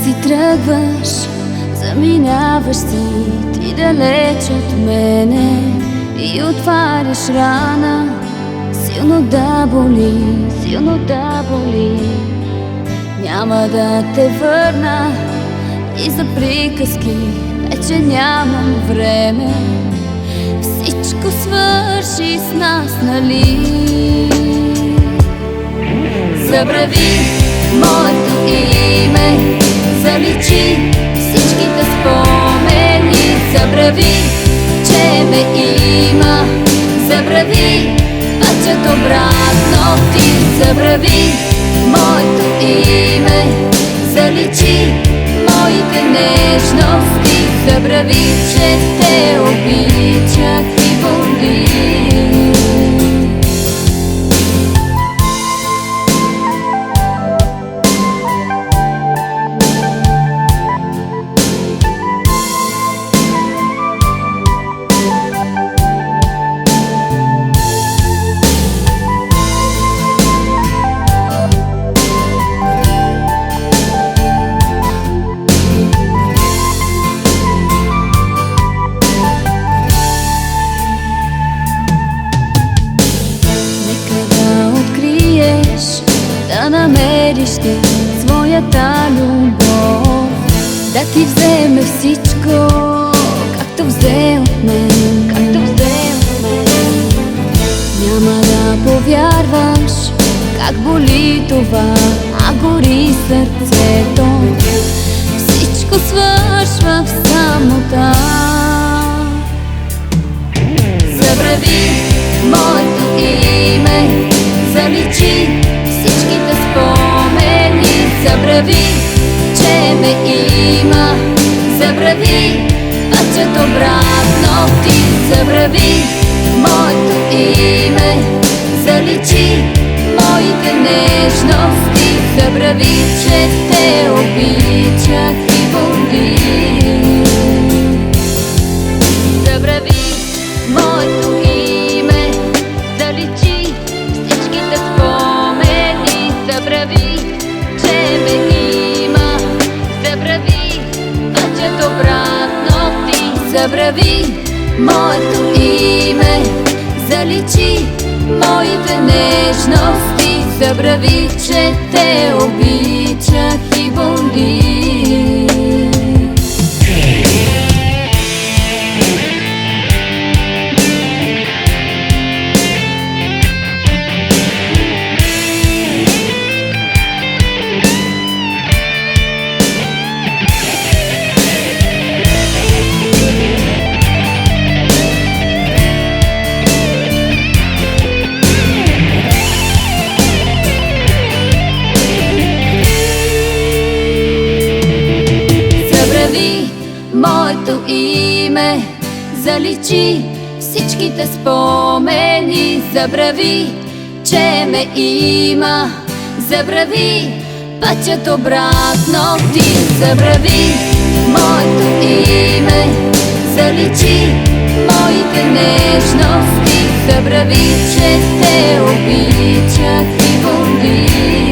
си тръгваш, заминаваш си ти далеч от мене и отваряш рана, силно да боли, силно да боли. Няма да те върна и за приказки вече нямам време. Всичко свърши с нас, нали? Забрави моето име, заличи всичките спомени. Забрави, че ме има, забрави пътят обратно ти. Забрави моето име, заличи моите нежности. Забрави, че те обичах и боли. Да намериш ти своята любов, да ти вземе всичко, както взе от мен, както взе от мен. Няма да повярваш как боли това, а гори сърцето. Всичко свършва в самота. Забрави моето име, заличи всичките спомени. Забрави, че ме има, забрави пътят обратно ти. Забрави моето име, заличи моите нежности. Забрави, че те обичах и боли. Забрави моето име, заличи всичките спомени. Забрави, че ме има, забрави пътят обратно ти. Забрави моето име, заличи моите нежности. Забрави, че те обичах и боли. Моето име, заличи всичките спомени. Забрави, че ме има, забрави пътят обратно ти. Забрави моето име, заличи моите нежности. Забрави, че те обичах и боли.